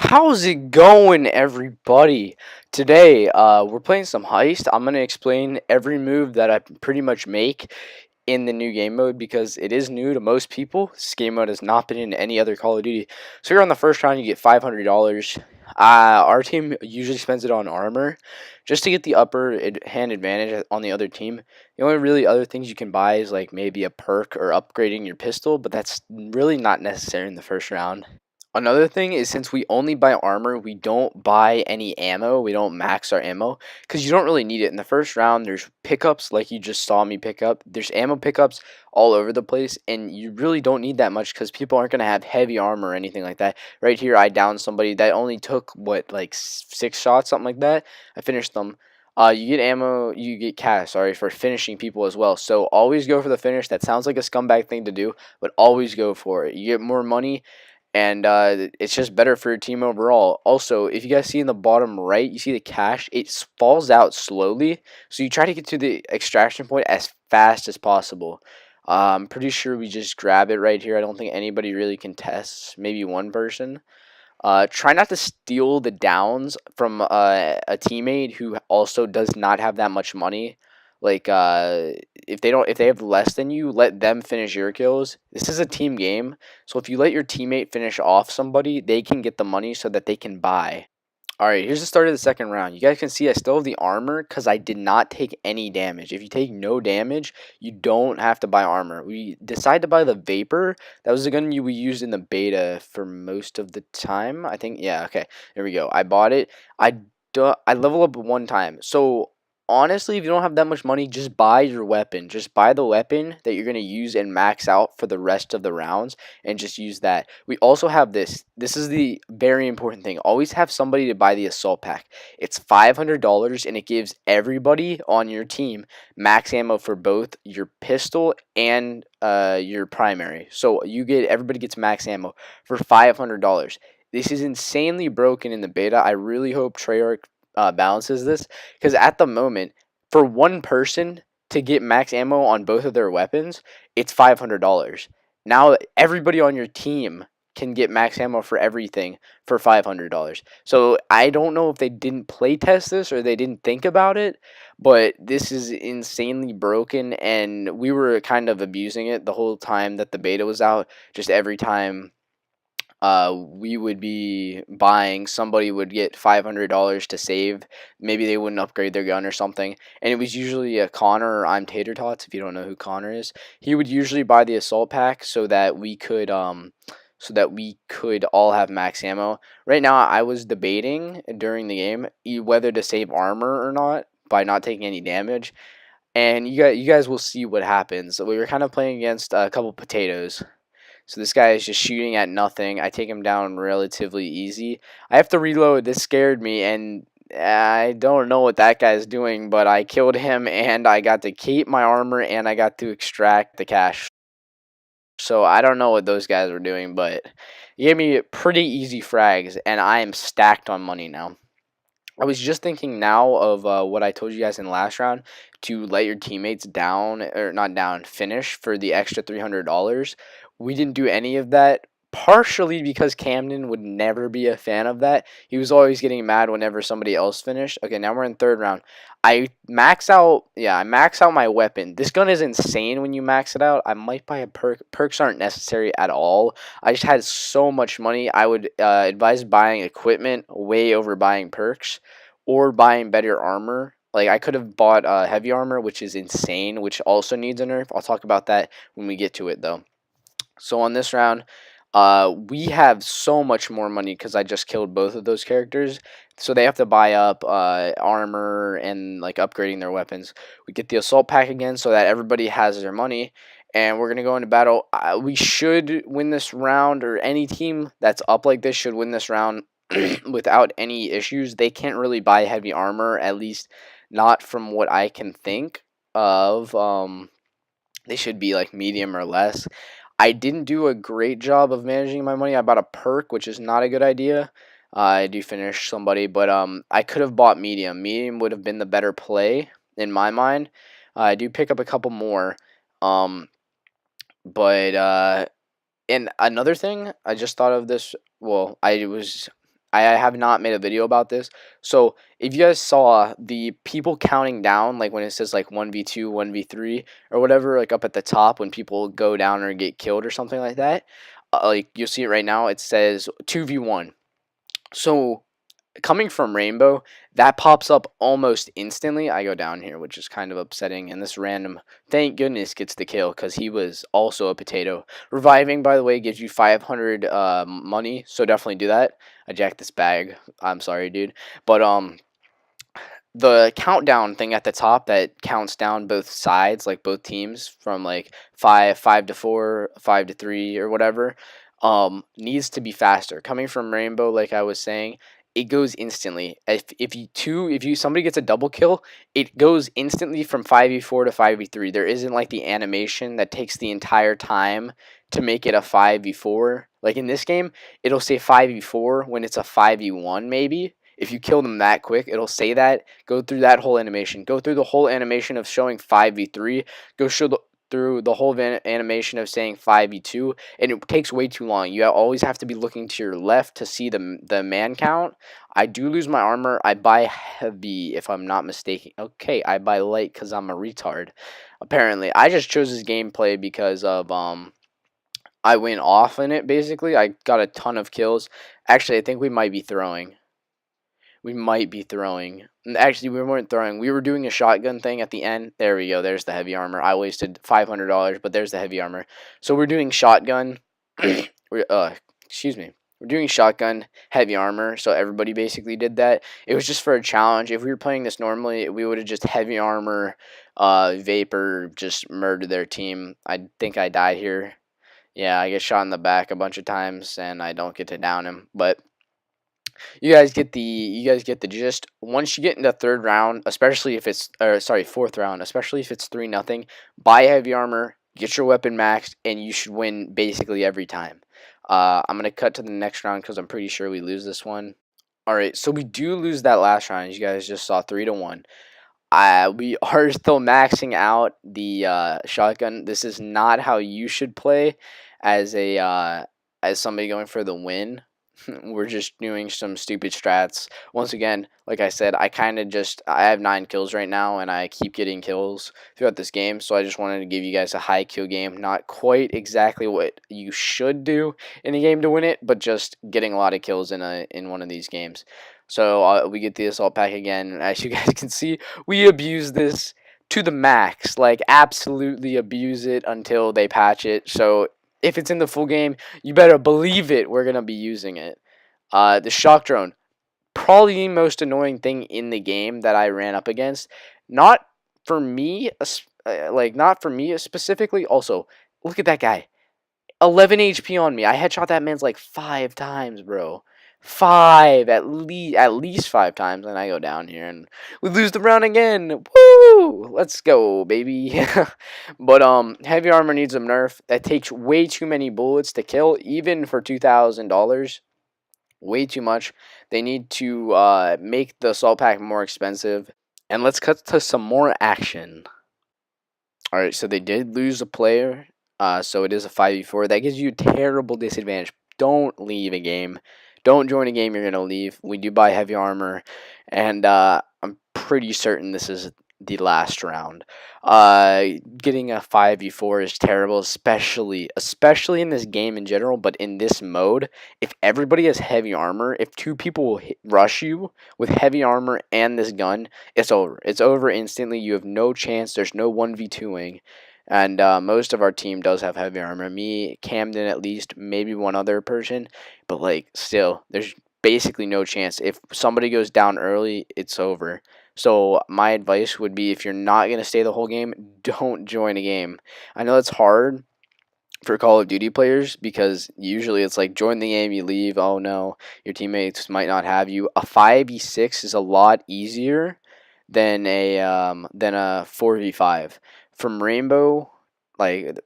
How's it going, everybody? Today, we're playing some heist. I'm gonna explain every move that I pretty much make in the new game mode because it is new to most people. This game mode has not been in any other Call of Duty. So here on the first round, you get $500. Our team usually spends it on armor, just to get the upper hand advantage on the other team. The only really other things you can buy is like maybe a perk or upgrading your pistol, but that's really not necessary in the first round. Another thing is since we only buy armor, we don't buy any ammo. We don't max our ammo because you don't really need it. In the first round, there's pickups like you just saw me pick up. There's ammo pickups all over the place, and you really don't need that much because people aren't going to have heavy armor or anything like that. Right here, I downed somebody that only took, what, like 6 shots, something like that. I finished them. You get ammo, you get cash, sorry, for finishing people as well. So always go for the finish. That sounds like a scumbag thing to do, but always go for it. You get more money and it's just better for your team overall. Also, if you guys see in the bottom right, you see the cash, it falls out slowly, so you try to get to the extraction point as fast as possible. I'm pretty sure we just grab it right here. I don't think anybody really contests, maybe one person. Try not to steal the downs from a teammate who also does not have that much money. Like if they have less than you, let them finish your kills. This is a team game, so if you let your teammate finish off somebody, they can get the money so that they can buy. Alright, here's the start of the second round. You guys can see I still have the armor because I did not take any damage. If you take no damage, you don't have to buy armor. We decided to buy the Vapor. That was the gun we used in the beta for most of the time. I think, yeah, okay. There we go. I bought it. I level up one time. So, honestly, if you don't have that much money, just buy your weapon. Just buy the weapon that you're going to use and max out for the rest of the rounds and just use that. We also have this. This is the very important thing. Always have somebody to buy the assault pack. It's $500 and it gives everybody on your team max ammo for both your pistol and your primary. So everybody gets max ammo for $500. This is insanely broken in the beta. I really hope Treyarch balances this because at the moment, for one person to get max ammo on both of their weapons, it's $500. Now everybody on your team can get max ammo for everything for $500. So I don't know if they didn't play test this or they didn't think about it, but this is insanely broken, and we were kind of abusing it the whole time that the beta was out. Just every time we would be buying, somebody would get $500 to save. Maybe they wouldn't upgrade their gun or something. And it was usually a Connor or I'm Tater Tots, if you don't know who Connor is. He would usually buy the assault pack so that we could all have max ammo. Right now I was debating during the game whether to save armor or not by not taking any damage. And you guys will see what happens. So we were kind of playing against a couple potatoes. So this guy is just shooting at nothing. I take him down relatively easy. I have to reload. This scared me, and I don't know what that guy's doing, but I killed him, and I got to keep my armor, and I got to extract the cash. So I don't know what those guys were doing, but he gave me pretty easy frags, and I am stacked on money now. I was just thinking now of what I told you guys in the last round to let your teammates down, or not down, finish for the extra $300. We didn't do any of that, partially because Camden would never be a fan of that. He was always getting mad whenever somebody else finished. Okay, now we're in third round. I max out my weapon. This gun is insane when you max it out. I might buy a perk. Perks aren't necessary at all. I just had so much money. I would advise buying equipment way over buying perks or buying better armor. Like I could have bought heavy armor, which is insane, which also needs a nerf. I'll talk about that when we get to it, though. So on this round, we have so much more money because I just killed both of those characters. So they have to buy up armor and like upgrading their weapons. We get the assault pack again so that everybody has their money. And we're going to go into battle. We should win this round, or any team that's up like this should win this round without any issues. They can't really buy heavy armor, at least not from what I can think of. They should be like medium or less. I didn't do a great job of managing my money. I bought a perk, which is not a good idea. I do finish somebody, but I could have bought medium. Medium would have been the better play in my mind. I do pick up a couple more, um, but and another thing, I just thought of this. Well, I have not made a video about this. So if you guys saw the people counting down, like when it says like 1v2, 1v3, or whatever, like up at the top when people go down or get killed or something like that, like you'll see it right now, it says 2v1. So coming from Rainbow, that pops up almost instantly. I go down here, which is kind of upsetting. And this random, thank goodness, gets the kill because he was also a potato. Reviving, by the way, gives you 500 money, so definitely do that. I jacked this bag. I'm sorry, dude. But the countdown thing at the top that counts down both sides, like both teams, from like 5 to 4, 5 to 3, or whatever, needs to be faster. Coming from Rainbow, like I was saying, it goes instantly. If somebody gets a double kill, it goes instantly from 5v4 to 5v3. There isn't like the animation that takes the entire time to make it a 5v4. Like in this game, it'll say 5v4 when it's a 5v1 maybe. If you kill them that quick, it'll say that. Go through that whole animation. Go through the whole animation of showing 5v3. Through the whole animation of saying 5v2, and it takes way too long. You always have to be looking to your left to see the man count. I do lose my armor. I buy heavy, if I'm not mistaken. Okay, I buy light because I'm a retard. Apparently, I just chose this gameplay because of I went off in it. Basically, I got a ton of kills. Actually, I think we might be throwing. We might be throwing. Actually, we weren't throwing. We were doing a shotgun thing at the end. There we go. There's the heavy armor. I wasted $500, but there's the heavy armor. So we're doing shotgun. Excuse me. We're doing shotgun, heavy armor. So everybody basically did that. It was just for a challenge. If we were playing this normally, we would have just heavy armor, vapor, just murdered their team. I think I died here. Yeah, I get shot in the back a bunch of times, and I don't get to down him. But you guys get the gist. Once you get into third round, especially if it's fourth round, especially if it's 3-0, buy heavy armor, get your weapon maxed, and you should win basically every time. I'm gonna cut to the next round because I'm pretty sure we lose this one. All right, so we do lose that last round. You guys just saw 3-1. We are still maxing out the shotgun. This is not how you should play as a as somebody going for the win. We're just doing some stupid strats. Once again, like I said, I have 9 kills right now, and I keep getting kills throughout this game. So I just wanted to give you guys a high kill game. Not quite exactly what you should do in a game to win it, but just getting a lot of kills in one of these games. So we get the assault pack again. As you guys can see, we abuse this to the max. Like, absolutely abuse it until they patch it. So if it's in the full game, you better believe it, we're going to be using it. The shock drone, probably the most annoying thing in the game that I ran up against. Not for me, not for me specifically. Also, look at that guy. 11 HP on me. I headshot that man's like 5 times, bro. At least 5 times, and I go down here and we lose the round again. Woo! Let's go, baby. But heavy armor needs a nerf. That takes way too many bullets to kill, even for $2,000. Way too much. They need to make the assault pack more expensive. And let's cut to some more action. All right, so they did lose a player. So it is a 5v4. That gives you terrible disadvantage. Don't leave a game. Don't join a game you're going to leave. We do buy heavy armor. And I'm pretty certain this is the last round. Getting a 5v4 is terrible, especially in this game in general, but in this mode, if everybody has heavy armor, if 2 people will rush you with heavy armor and this gun, it's over. It's over instantly. You have no chance. There's no 1v2ing. And most of our team does have heavy armor. Me, Camden at least, maybe one other person. But, like, still, there's basically no chance. If somebody goes down early, it's over. So my advice would be, if you're not going to stay the whole game, don't join a game. I know it's hard for Call of Duty players because usually it's like join the game, you leave, oh no, your teammates might not have you. A 5v6 is a lot easier than a 4v5. From Rainbow, like,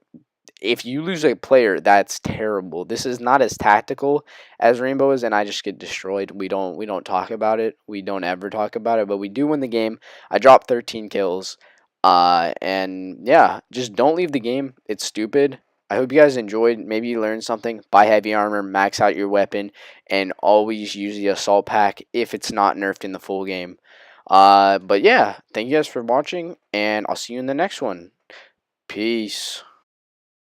if you lose a player, that's terrible. This is not as tactical as Rainbow is, and I just get destroyed. We don't talk about it. We don't ever talk about it, but we do win the game. I dropped 13 kills. And yeah, just don't leave the game. It's stupid. I hope you guys enjoyed. Maybe you learned something. Buy heavy armor, max out your weapon, and always use the assault pack if it's not nerfed in the full game. But yeah, thank you guys for watching, and I'll see you in the next one. Peace.